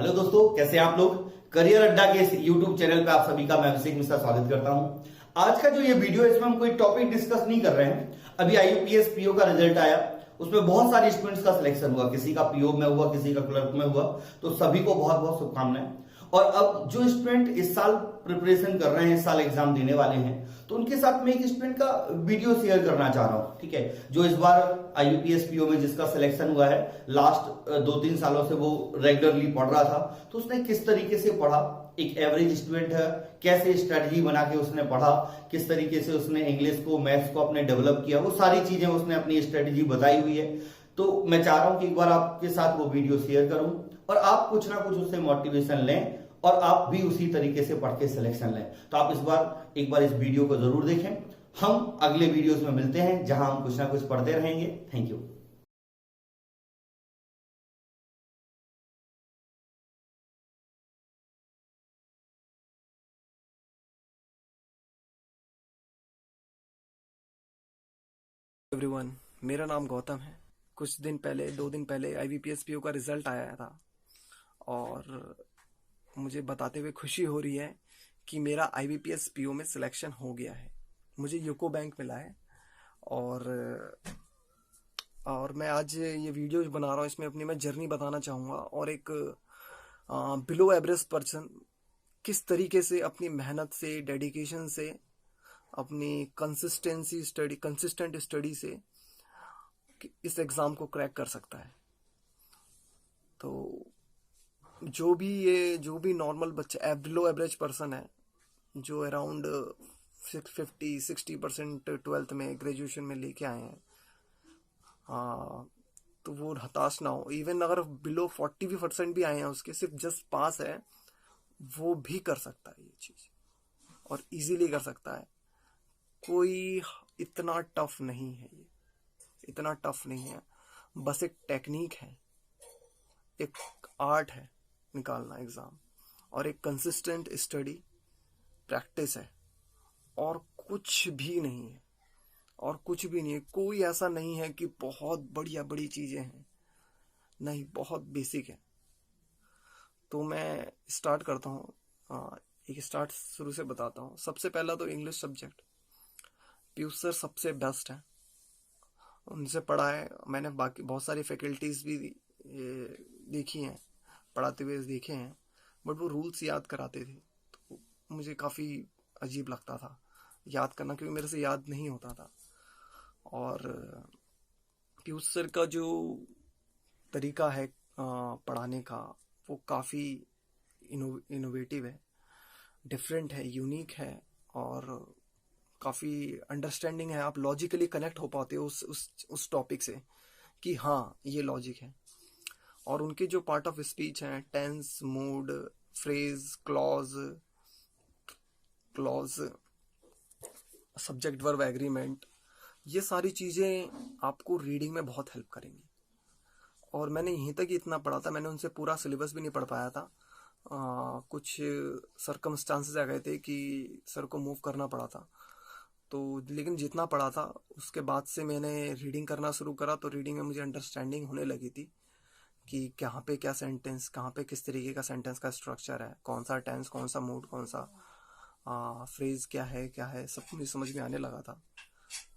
Hello दोस्तों, कैसे हैं आप लोग। करियर अड्डा के इस यूट्यूब चैनल पे आप सभी का मैं अभिषेक मिश्रा स्वागत करता हूं। आज का जो ये वीडियो है इसमें हम कोई टॉपिक डिस्कस नहीं कर रहे हैं। अभी आईयूपीएस पीओ का रिजल्ट आया, उसमें बहुत सारे स्टूडेंट्स का सिलेक्शन हुआ, किसी का पीओ में हुआ, किसी का क्लर्क में हुआ, तो सभी को बहुत बहुत शुभकामनाएं। और अब जो स्टूडेंट इस साल प्रिपरेशन कर रहे हैं, इस साल एग्जाम देने वाले हैं, तो उनके साथ मैं एक स्टूडेंट का वीडियो शेयर करना चाह रहा हूं। ठीक है, जो इस बार आईयूपीएस पीओ में जिसका सिलेक्शन हुआ है, लास्ट 2-3 सालों से वो रेगुलरली पढ़ रहा था, तो उसने किस तरीके से पढ़ा, एक एवरेज स्टूडेंट है, कैसे स्ट्रेटजी बना के उसने पढ़ा, किस तरीके से उसने इंग्लिश को, मैथ्स को अपने डेवलप किया, वो सारी चीजें उसने अपनी स्ट्रेटजी बताई हुई है। तो मैं चाह रहा हूं कि एक बार आपके साथ वो वीडियो शेयर करूं और आप कुछ ना कुछ उससे मोटिवेशन लें और आप भी उसी तरीके से पढ़ के सिलेक्शन लें। तो आप एक बार इस वीडियो को जरूर देखें। हम अगले वीडियोस में मिलते हैं जहां हम कुछ ना कुछ पढ़ते रहेंगे। Thank you. एवरीवन, मेरा नाम गौतम है। कुछ दिन पहले 2 दिन पहले आईबीपीएस पीओ का रिजल्ट आया था और मुझे बताते हुए खुशी हो रही है कि मेरा आईबीपीएस पीओ में सिलेक्शन हो गया है। मुझे यूको बैंक मिला है और मैं आज ये वीडियो बना रहा हूँ। इसमें अपनी मैं जर्नी बताना चाहूँगा और एक बिलो एवरेज पर्सन किस तरीके से अपनी मेहनत से, डेडिकेशन से, अपनी कंसिस्टेंट स्टडी से इस एग्ज़ाम को क्रैक कर सकता है। तो जो भी नॉर्मल बच्चा बिलो एवरेज पर्सन है, जो अराउंड 50-60% ट्वेल्थ में, ग्रेजुएशन में लेके आए हैं, तो वो हताश ना हो। इवन अगर बिलो 40% भी आए हैं, उसके सिर्फ जस्ट पास है, वो भी कर सकता है ये चीज़ और इजीली कर सकता है। कोई इतना टफ नहीं है, ये इतना टफ नहीं है। बस एक टेक्निक है, एक आर्ट है निकालना एग्ज़ाम, और एक कंसिस्टेंट स्टडी प्रैक्टिस है, और कुछ भी नहीं है। और कुछ भी नहीं है। कोई ऐसा नहीं है कि बहुत बढ़िया बड़ी चीज़ें हैं, नहीं, बहुत बेसिक है। तो मैं स्टार्ट करता हूँ। एक स्टार्ट शुरू से बताता हूँ। सबसे पहला तो इंग्लिश सब्जेक्ट, पीयूष सर सबसे बेस्ट है, उनसे पढ़ा है मैंने। बाकी बहुत सारी फैकल्टीज़ भी देखी हैं, पढ़ाते हुए देखे हैं, बट वो रूल्स याद कराते थे तो मुझे काफ़ी अजीब लगता था याद करना, क्योंकि मेरे से याद नहीं होता था। और पीयूष सर का जो तरीका है पढ़ाने का, वो काफ़ी इनोवेटिव है, डिफरेंट है, यूनिक है, और काफ़ी अंडरस्टैंडिंग है। आप लॉजिकली कनेक्ट हो पाते हो उस टॉपिक से कि हाँ, ये लॉजिक है। और उनके जो पार्ट ऑफ स्पीच हैं, tense, mood, phrase, clause, subject verb agreement, ये सारी चीज़ें आपको रीडिंग में बहुत हेल्प करेंगी। और मैंने यहीं तक ही इतना पढ़ा था, मैंने उनसे पूरा सिलेबस भी नहीं पढ़ पाया था। कुछ सरकमस्टांसेस आ गए थे कि सर को मूव करना पड़ा था, तो लेकिन जितना पढ़ा था उसके बाद से मैंने रीडिंग करना शुरू करा, तो रीडिंग में मुझे अंडरस्टैंडिंग होने लगी थी कि कहाँ पे क्या सेंटेंस, कहाँ पे किस तरीके का सेंटेंस का स्ट्रक्चर है, कौन सा टेंस, कौन सा मूड, कौन सा फ्रेज क्या है, सब मुझे समझ में आने लगा था।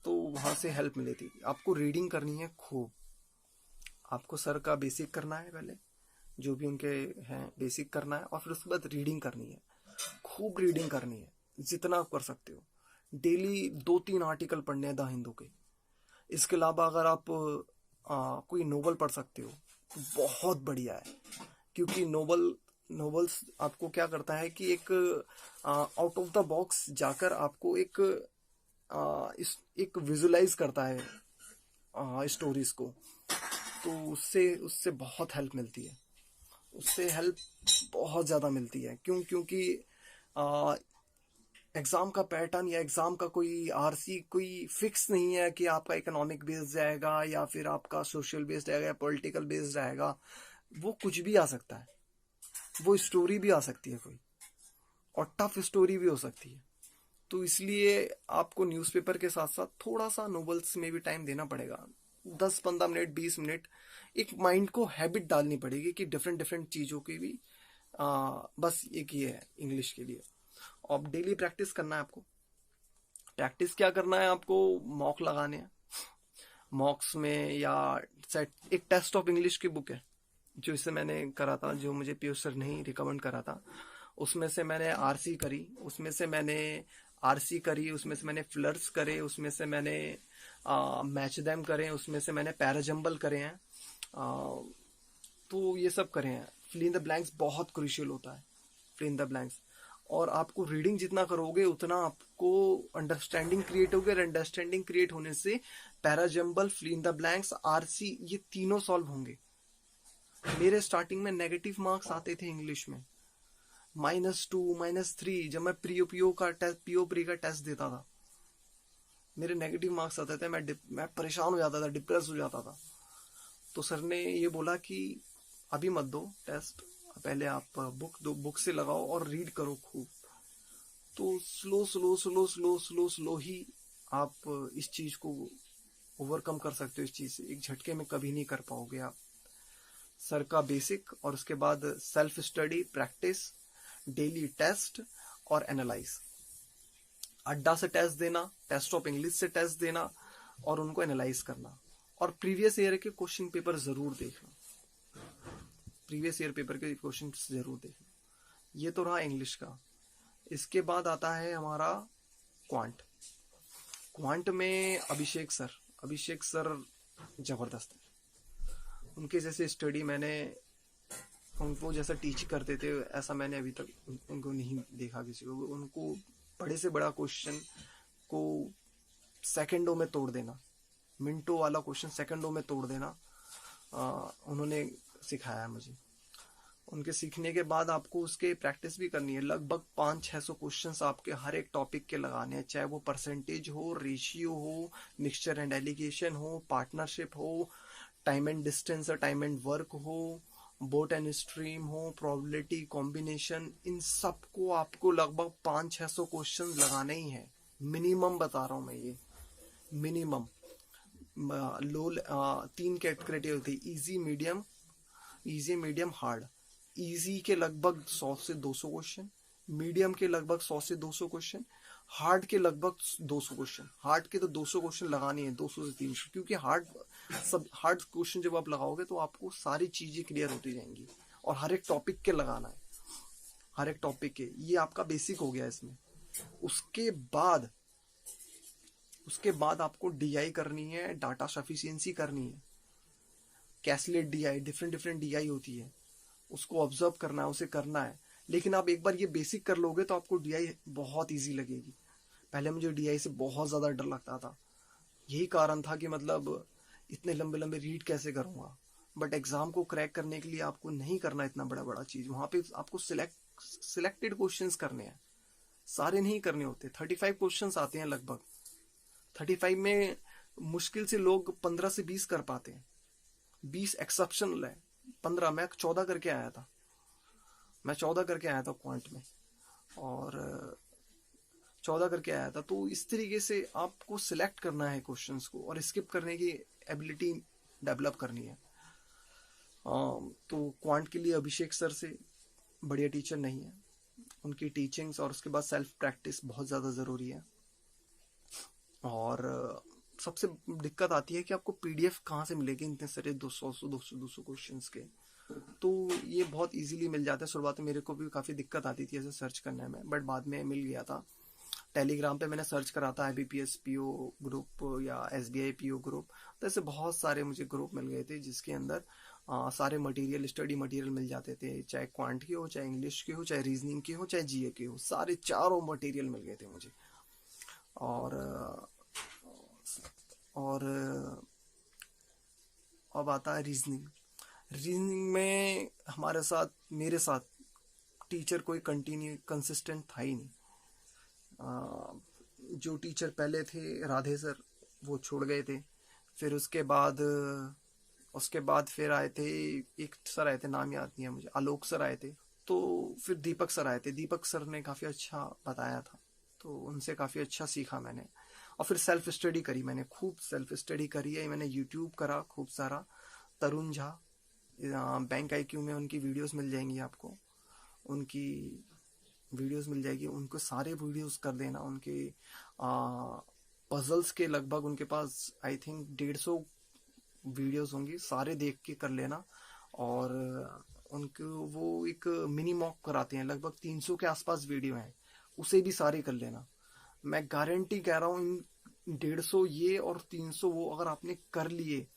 तो वहाँ से हेल्प मिली थी। आपको रीडिंग करनी है खूब। आपको सर का बेसिक करना है पहले, जो भी उनके हैं बेसिक करना है, और फिर उसके बाद रीडिंग करनी है, खूब रीडिंग करनी है, जितना आप कर सकते हो। डेली 2-3 आर्टिकल पढ़ने हैं द हिंदू के। इसके अलावा अगर आप कोई नोवेल पढ़ सकते हो तो बहुत बढ़िया है, क्योंकि नोवेल्स आपको क्या करता है कि एक आउट ऑफ द बॉक्स जाकर आपको एक विजुलाइज करता है स्टोरीज को। तो उससे उससे बहुत हेल्प मिलती है, उससे हेल्प बहुत ज़्यादा मिलती है। क्योंकि एग्ज़ाम का पैटर्न या एग्ज़ाम का कोई आरसी कोई फिक्स नहीं है कि आपका इकोनॉमिक बेस्ड जाएगा या फिर आपका सोशल बेस्ड जाएगा या पॉलिटिकल बेस्ड जाएगा। वो कुछ भी आ सकता है, वो स्टोरी भी आ सकती है कोई, और टफ स्टोरी भी हो सकती है। तो इसलिए आपको न्यूज़पेपर के साथ साथ थोड़ा सा नोवेल्स में भी टाइम देना पड़ेगा, 10-15 मिनट, 20 मिनट एक माइंड को हैबिट डालनी पड़ेगी कि डिफरेंट डिफरेंट चीज़ों की भी बस एक ये है इंग्लिश के लिए। अब डेली प्रैक्टिस करना है आपको। प्रैक्टिस क्या करना है आपको, मॉक लगाने हैं। मॉक्स में या सेट एक टेस्ट ऑफ इंग्लिश की बुक है जो इससे मैंने करा था, जो मुझे पीयूष सर ने ही रिकमेंड करा था। उसमें से मैंने आरसी करी, उसमें से मैंने फ्लर्स करे, उसमें से मैंने मैच दैम करे, उसमें से मैंने पैराजम्बल करे हैं। तो ये सब करे हैं। फिल इन द ब्लैंक्स बहुत क्रूशियल होता है, फिल इन द ब्लैंक्स। और आपको रीडिंग जितना करोगे उतना आपको अंडरस्टैंडिंग क्रिएट होगी, और अंडरस्टैंडिंग क्रिएट होने से parajumble, fill in the blanks, RC, ये तीनों सॉल्व होंगे। मेरे स्टार्टिंग में नेगेटिव मार्क्स आते थे इंग्लिश में, -2, -3। जब मैं पीओ प्री का टेस्ट देता था, मेरे नेगेटिव मार्क्स आते थे, मैं परेशान हो जाता था, डिप्रेस हो जाता था। तो सर ने ये बोला कि अभी मत दो टेस्ट, पहले आप बुक से लगाओ और रीड करो खूब। तो स्लो ही आप इस चीज को ओवरकम कर सकते हो। इस चीज से एक झटके में कभी नहीं कर पाओगे आप। सर का बेसिक, और उसके बाद self study, practice, daily test और एनालाइज। अड्डा से टेस्ट देना, टेस्ट ऑफ इंग्लिश से टेस्ट देना और उनको एनालाइज करना। और प्रीवियस ईयर के क्वेश्चन पेपर जरूर देखना, प्रीवियस ईयर पेपर के क्वेश्चन जरूर देखना। ये तो रहा इंग्लिश का। इसके बाद आता है हमारा क्वांट। क्वांट में अभिषेक सर जबरदस्त है। उनके जैसे स्टडी मैंने, उनको जैसा टीच करते थे ऐसा मैंने अभी तक उनको नहीं देखा किसी को। उनको बड़े से बड़ा क्वेश्चन को सेकंडों में तोड़ देना, मिनटों वाला क्वेश्चन सेकंडों में तोड़ देना, उन्होंने सिखाया मुझे। उनके सीखने के बाद आपको उसके प्रैक्टिस भी करनी है। लगभग 500-600 क्वेश्चंस आपके हर एक टॉपिक के लगाने हैं, चाहे वो परसेंटेज हो, रेशियो हो, मिक्सचर एंड एलिगेशन हो, पार्टनरशिप हो, टाइम एंड डिस्टेंस और टाइम एंड वर्क हो, बोट एंड स्ट्रीम हो, प्रोबेबिलिटी, कॉम्बिनेशन। इन सब को आपको लगभग 500-600 क्वेश्चन लगाने ही है, मिनिमम बता रहा हूं मैं ये, मिनिमम। लो 3 कैटेगरी होती है, इजी मीडियम हार्ड। इजी के लगभग 100 से 200 क्वेश्चन, मीडियम के लगभग 100 से 200 क्वेश्चन, हार्ड के लगभग 200 क्वेश्चन। हार्ड के तो 200 क्वेश्चन लगानी है, 200 से 300, क्योंकि हार्ड क्वेश्चन जब आप लगाओगे तो आपको सारी चीजें क्लियर होती जाएंगी। और हर एक टॉपिक के लगाना है, हर एक टॉपिक के। ये आपका बेसिक हो गया इसमें। उसके बाद आपको डीआई करनी है, डाटा सफिशिएंसी करनी है। कैसलेट डीआई, डिफरेंट डीआई होती है, उसको ऑब्जर्व करना है, उसे करना है। लेकिन आप एक बार ये बेसिक कर लोगे तो आपको डीआई बहुत इजी लगेगी। पहले मुझे डीआई से बहुत ज्यादा डर लगता था, यही कारण था कि मतलब इतने लंबे लंबे रीड कैसे करूंगा। बट एग्जाम को क्रैक करने के लिए आपको नहीं करना इतना बड़ा बड़ा चीज। वहां पे आपको सिलेक्टेड क्वेश्चंस करने हैं, सारे नहीं करने होते। 35 क्वेश्चंस आते हैं लगभग। 35 में मुश्किल से लोग 15 से 20 कर पाते हैं। 20 एक्सेप्शनल है, 15 मैं 14 करके आया था। क्वांट में, और 14 करके आया था। तो इस तरीके से आपको सिलेक्ट करना है क्वेश्चंस को, और स्किप करने की एबिलिटी डेवलप करनी है। तो क्वांट के लिए अभिषेक सर से बढ़िया टीचर नहीं है। उनकी टीचिंग्स और उसके बाद सेल्फ प्रैक्टिस बहुत ज़्यादा ज़रूरी है। और सबसे दिक्कत आती है कि आपको पीडीएफ कहाँ से मिलेगी इतने सारे 200 क्वेश्चंस के। तो ये बहुत इजीली मिल जाता है। शुरुआत में मेरे को भी काफ़ी दिक्कत आती थी ऐसे सर्च करने में, बट बाद में मिल गया था। टेलीग्राम पे मैंने सर्च करा था IBPS PO ग्रुप या SBI PO ग्रुप, तो ऐसे बहुत सारे मुझे ग्रुप मिल गए थे जिसके अंदर सारे मटेरियल, स्टडी मटेरियल मिल जाते थे। चाहे क्वांट के हो, चाहे इंग्लिश के हो, चाहे रीजनिंग के हो, चाहे जीए के हो, सारे चारों मटेरियल मिल गए थे मुझे। और अब आता है रीजनिंग। रीजनिंग में मेरे साथ टीचर कोई कंसिस्टेंट था ही नहीं। जो टीचर पहले थे राधे सर, वो छोड़ गए थे। फिर उसके बाद फिर आए थे, एक सर आए थे, नाम याद नहीं है मुझे, आलोक सर आए थे। तो फिर दीपक सर आए थे। दीपक सर ने काफ़ी अच्छा बताया था, तो उनसे काफ़ी अच्छा सीखा मैंने। और फिर सेल्फ स्टडी करी मैंने, खूब सेल्फ स्टडी करी है मैंने। यूट्यूब करा खूब सारा, तरुण झा, बैंक IQ में उनकी वीडियोस मिल जाएंगी आपको, उनकी वीडियोस मिल जाएगी, उनको सारे वीडियोस कर देना। उनके पजल्स के लगभग उनके पास आई थिंक 150 वीडियोस होंगी, सारे देख के कर लेना। और उनको वो एक मिनी मॉक कराते हैं, लगभग 300 के आसपास वीडियो हैं, उसे भी सारे कर लेना। मैं गारंटी कह रहा हूँ इन 150 ये और 300 वो अगर आपने कर लिए,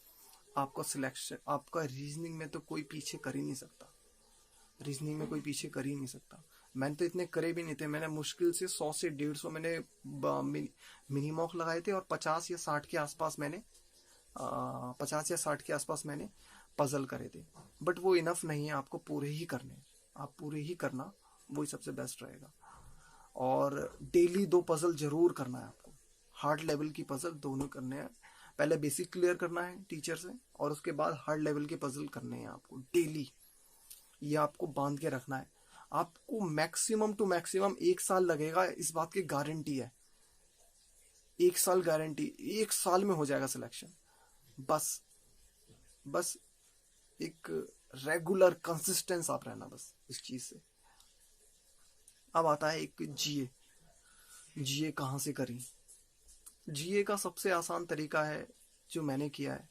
आपका सिलेक्शन, आपका रीजनिंग में तो कोई पीछे कर ही नहीं सकता, रीजनिंग में कोई पीछे कर ही नहीं सकता। मैंने तो इतने करे भी नहीं थे, मैंने मुश्किल से 100 से 150 मैंने मिनी मॉक लगाए थे, और 50 या 60 के आसपास मैंने 50 या 60 के आसपास मैंने पजल करे थे। बट वो इनफ नहीं है, आपको पूरे ही करने, आप पूरे ही करना, वही सबसे बेस्ट रहेगा। और डेली 2 पजल जरूर करना है आपको, हार्ड लेवल की पजल दोनों करने हैं। पहले बेसिक क्लियर करना है टीचर से, और उसके बाद हार्ड लेवल के पजल करने हैं आपको डेली। ये आपको बांध के रखना है। आपको मैक्सिमम टू मैक्सिमम 1 साल लगेगा, इस बात की गारंटी है। 1 साल गारंटी, 1 साल में हो जाएगा सिलेक्शन। बस एक रेगुलर कंसिस्टेंस आप रहना बस इस चीज से। अब आता है एक जीए कहाँ से करें। जीए का सबसे आसान तरीका है जो मैंने किया है,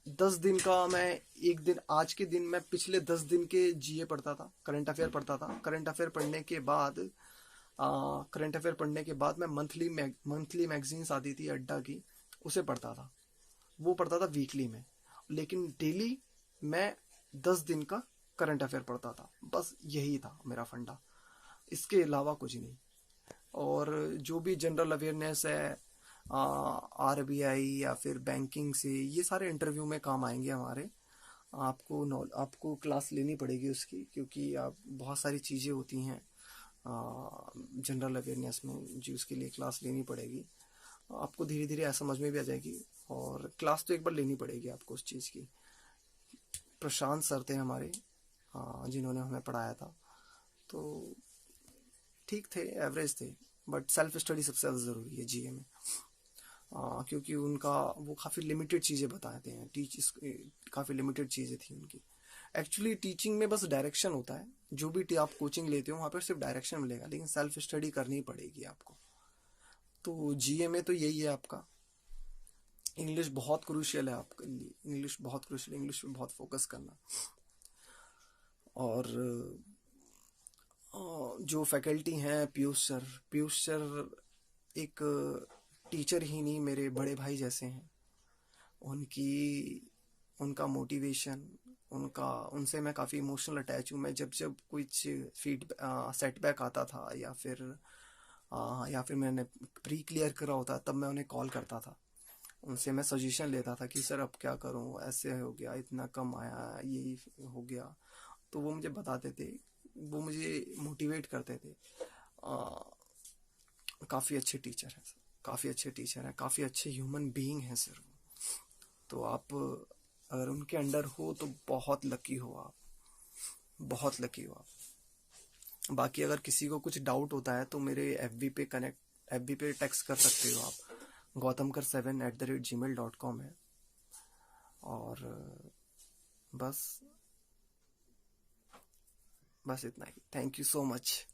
10 दिन का मैं एक दिन, आज के दिन मैं पिछले 10 दिन के जीए पढ़ता था, करंट अफेयर पढ़ता था। करंट अफेयर पढ़ने के बाद मैं मंथली मैगजीन्स आती थी अड्डा की, उसे पढ़ता था। वो पढ़ता था वीकली में, लेकिन डेली मैं 10 दिन का करंट अफेयर पढ़ता था। बस यही था मेरा फंडा, इसके अलावा कुछ नहीं। और जो भी जनरल अवेयरनेस है, RBI या फिर बैंकिंग से, ये सारे इंटरव्यू में काम आएंगे हमारे। आपको क्लास लेनी पड़ेगी उसकी, क्योंकि आप बहुत सारी चीज़ें होती हैं जनरल अवेयरनेस में, जो उसके लिए क्लास लेनी पड़ेगी। आपको धीरे धीरे समझ में भी आ जाएगी, और क्लास तो एक बार लेनी पड़ेगी आपको उस चीज़ की। प्रशांत सर थे हमारे, जिन्होंने हमें पढ़ाया था, तो ठीक थे, एवरेज थे। बट सेल्फ स्टडी सबसे ज़्यादा ज़रूरी है जीए में, क्योंकि वो काफ़ी लिमिटेड चीज़ें बताते हैं, काफ़ी लिमिटेड चीज़ें थी उनकी। एक्चुअली टीचिंग में बस डायरेक्शन होता है, जो भी आप कोचिंग लेते हो वहाँ पर सिर्फ डायरेक्शन मिलेगा, लेकिन सेल्फ स्टडी करनी पड़ेगी आपको। तो जीए में तो यही है आपका। इंग्लिश बहुत क्रूशियल है आपके लिए, इंग्लिश बहुत क्रूशियल, इंग्लिश पे बहुत फोकस करना। और जो फैकल्टी हैं, पीयूष सर एक टीचर ही नहीं, मेरे बड़े भाई जैसे हैं। उनका मोटिवेशन, उनसे मैं काफ़ी इमोशनल अटैच हूँ। मैं जब कुछ सेटबैक आता था, या फिर मैंने प्री क्लियर करा होता, तब मैं उन्हें कॉल करता था, उनसे मैं सजेशन लेता था कि सर अब क्या करूँ, ऐसे हो गया, इतना कम आया, यही हो गया। तो वो मुझे बताते थे, वो मुझे मोटिवेट करते थे। काफ़ी अच्छे टीचर हैं सर, काफ़ी अच्छे टीचर हैं, काफ़ी अच्छे ह्यूमन बीइंग हैं सर। तो आप अगर उनके अंडर हो तो बहुत लकी हो आप, बहुत लकी हो आप। बाकी अगर किसी को कुछ डाउट होता है तो मेरे FB पे टेक्स्ट कर सकते हो आप। gautamkar7@gmail.com है। और बस इतना ही। Thank you so much.